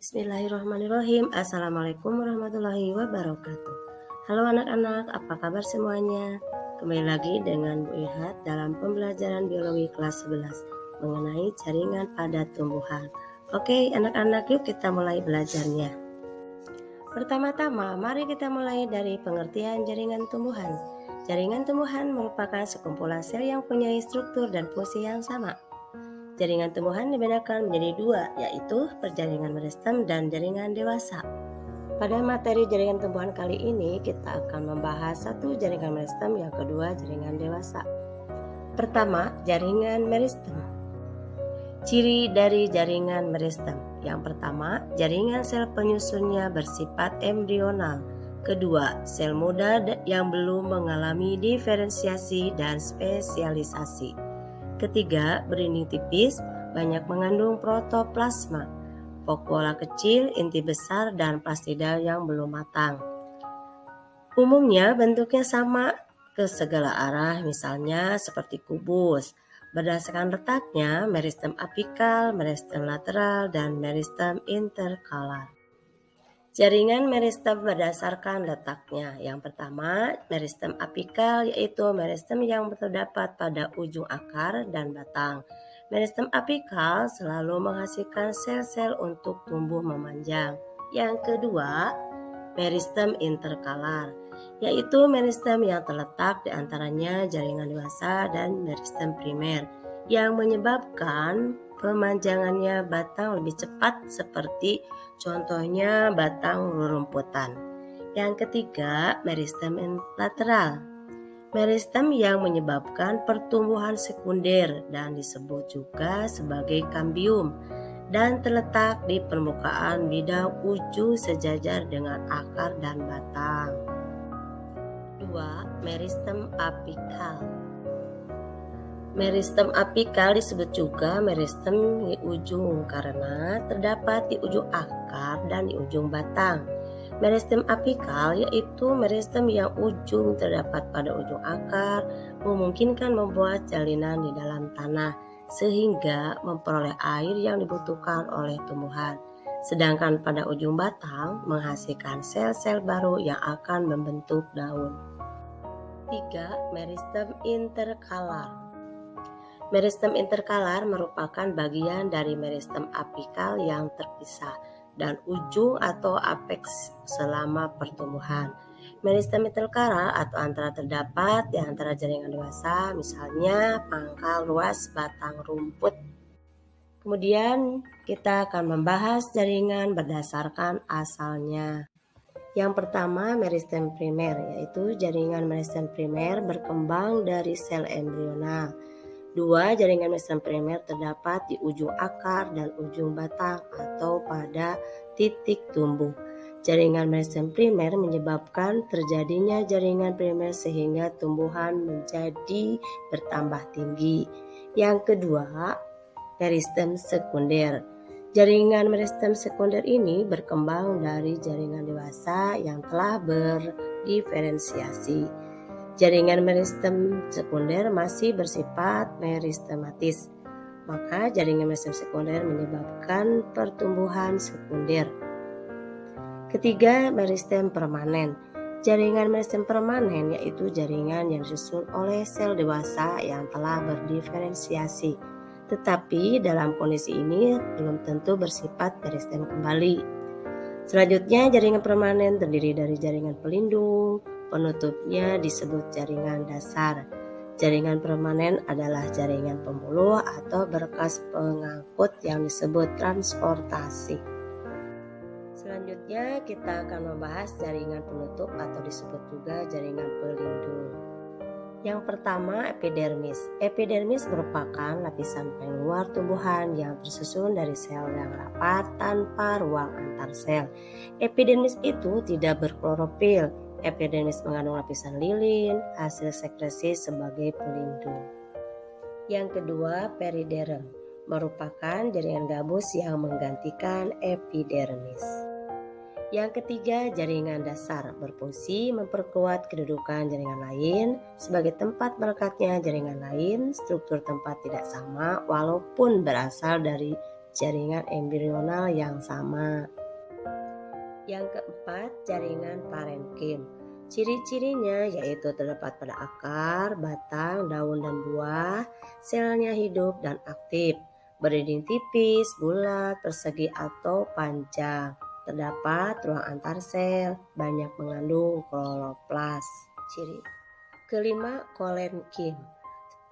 Bismillahirrahmanirrahim. Assalamualaikum warahmatullahi wabarakatuh. Halo anak-anak, apa kabar semuanya? Kembali lagi dengan Bu Ilhat dalam pembelajaran biologi kelas 11 mengenai jaringan pada tumbuhan. Oke anak-anak, yuk kita mulai belajarnya. Pertama-tama, mari kita mulai dari pengertian jaringan tumbuhan. Jaringan tumbuhan merupakan sekumpulan sel yang punya struktur dan fungsi yang sama. Jaringan tumbuhan dibedakan menjadi dua, yaitu perjaringan meristem dan jaringan dewasa. Pada materi jaringan tumbuhan kali ini, kita akan membahas satu jaringan meristem, yang kedua jaringan dewasa. Pertama, jaringan meristem. Ciri dari jaringan meristem. Yang pertama, jaringan sel penyusunnya bersifat embrional. Kedua, sel muda yang belum mengalami diferensiasi dan spesialisasi. Ketiga, berinding tipis, banyak mengandung protoplasma, vakuola kecil, inti besar, dan plastida yang belum matang. Umumnya bentuknya sama ke segala arah, misalnya seperti kubus. Berdasarkan letaknya, meristem apikal, meristem lateral, dan meristem interkalar. Jaringan meristem berdasarkan letaknya. Yang pertama, meristem apikal, yaitu meristem yang terdapat pada ujung akar dan batang. Meristem apikal selalu menghasilkan sel-sel untuk tumbuh memanjang. Yang kedua, meristem interkalar, yaitu meristem yang terletak di antaranya jaringan dewasa dan meristem primer, yang menyebabkan pemanjangannya batang lebih cepat, seperti contohnya batang rerumputan. Yang ketiga, meristem lateral. Meristem yang menyebabkan pertumbuhan sekunder dan disebut juga sebagai kambium, dan terletak di permukaan bidang ujung sejajar dengan akar dan batang. 2. Meristem apikal. Meristem apikal disebut juga meristem di ujung karena terdapat di ujung akar dan di ujung batang. Meristem apikal yaitu meristem yang ujung terdapat pada ujung akar, memungkinkan membuat jalinan di dalam tanah sehingga memperoleh air yang dibutuhkan oleh tumbuhan. Sedangkan pada ujung batang menghasilkan sel-sel baru yang akan membentuk daun. 3. Meristem interkalar. Meristem interkalar merupakan bagian dari meristem apikal yang terpisah dan ujung atau apeks selama pertumbuhan. Meristem interkalar atau antara terdapat di antara jaringan dewasa, misalnya pangkal luas batang rumput. Kemudian kita akan membahas jaringan berdasarkan asalnya. Yang pertama, meristem primer, yaitu jaringan meristem primer berkembang dari sel embrional. 2. Jaringan meristem primer terdapat di ujung akar dan ujung batang atau pada titik tumbuh. Jaringan meristem primer menyebabkan terjadinya jaringan primer sehingga tumbuhan menjadi bertambah tinggi. Yang kedua, meristem sekunder. Jaringan meristem sekunder ini berkembang dari jaringan dewasa yang telah berdiferensiasi. Jaringan meristem sekunder masih bersifat meristematis, maka jaringan meristem sekunder menyebabkan pertumbuhan sekunder. Ketiga, meristem permanen. Jaringan meristem permanen yaitu jaringan yang disusun oleh sel dewasa yang telah berdiferensiasi, tetapi dalam kondisi ini belum tentu bersifat meristem kembali. Selanjutnya, jaringan permanen terdiri dari jaringan pelindung, penutupnya disebut jaringan dasar. Jaringan permanen adalah jaringan pembuluh atau berkas pengangkut yang disebut transportasi. Selanjutnya kita akan membahas jaringan penutup atau disebut juga jaringan pelindung. Yang pertama, epidermis. Epidermis merupakan lapisan paling luar tumbuhan yang tersusun dari sel yang rapat tanpa ruang antar sel. Epidermis itu tidak berklorofil. Epidermis mengandung lapisan lilin, hasil sekresi sebagai pelindung. Yang kedua, periderm, merupakan jaringan gabus yang menggantikan epidermis. Yang ketiga, jaringan dasar, berfungsi memperkuat kedudukan jaringan lain. Sebagai tempat melekatnya jaringan lain, struktur tempat tidak sama walaupun berasal dari jaringan embrional yang sama. Yang keempat, jaringan parenkim. Ciri-cirinya yaitu terdapat pada akar, batang, daun, dan buah. Selnya hidup dan aktif, berdinding tipis, bulat, persegi, atau panjang. Terdapat ruang antar sel, banyak mengandung kloroplas. Ciri kelima, kolenkim.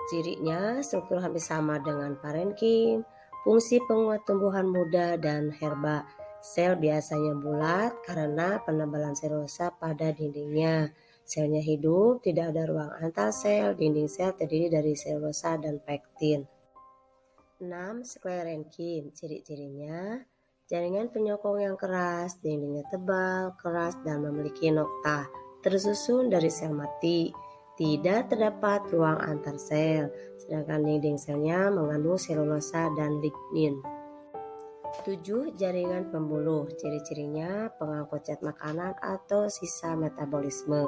Cirinya struktur hampir sama dengan parenkim, fungsi penguat tumbuhan muda dan herba. Sel biasanya bulat karena penebalan selulosa pada dindingnya. Selnya hidup, tidak ada ruang antar sel, dinding sel terdiri dari selulosa dan pektin. 6. Sklerenkim. Ciri-cirinya jaringan penyokong yang keras, dindingnya tebal, keras, dan memiliki nokta, tersusun dari sel mati. Tidak terdapat ruang antar sel, sedangkan dinding selnya mengandung selulosa dan lignin. 7. Jaringan pembuluh. Ciri-cirinya pengangkut zat makanan atau sisa metabolisme.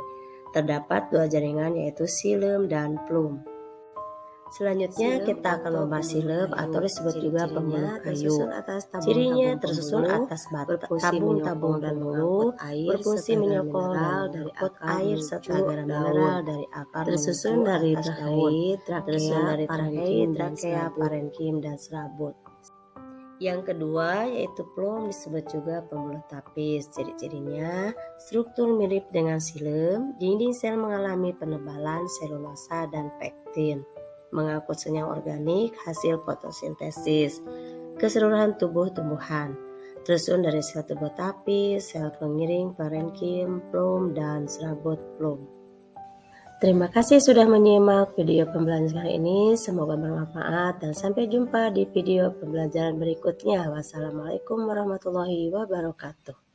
Terdapat dua jaringan yaitu xilem dan phloem. Selanjutnya kita akan membahas xilem atau disebut juga pembuluh kayu. Cirinya tersusun atas tabung-tabung dan bulu, berfungsi menyokong dan mengangkut air serta garam mineral dari akar, tersusun dari trachei, trakea, parenkim, dan serabut. Yang kedua yaitu phloem, disebut juga pembuluh tapis. Ciri-cirinya struktur mirip dengan xilem, dinding sel mengalami penebalan selulosa dan pektin, mengangkut senyawa organik hasil fotosintesis, keseluruhan tubuh tumbuhan, tersusun dari sel tubuh tapis, sel pengiring, parenkim, phloem, dan serabut phloem. Terima kasih sudah menyimak video pembelajaran ini, semoga bermanfaat dan sampai jumpa di video pembelajaran berikutnya. Wassalamualaikum warahmatullahi wabarakatuh.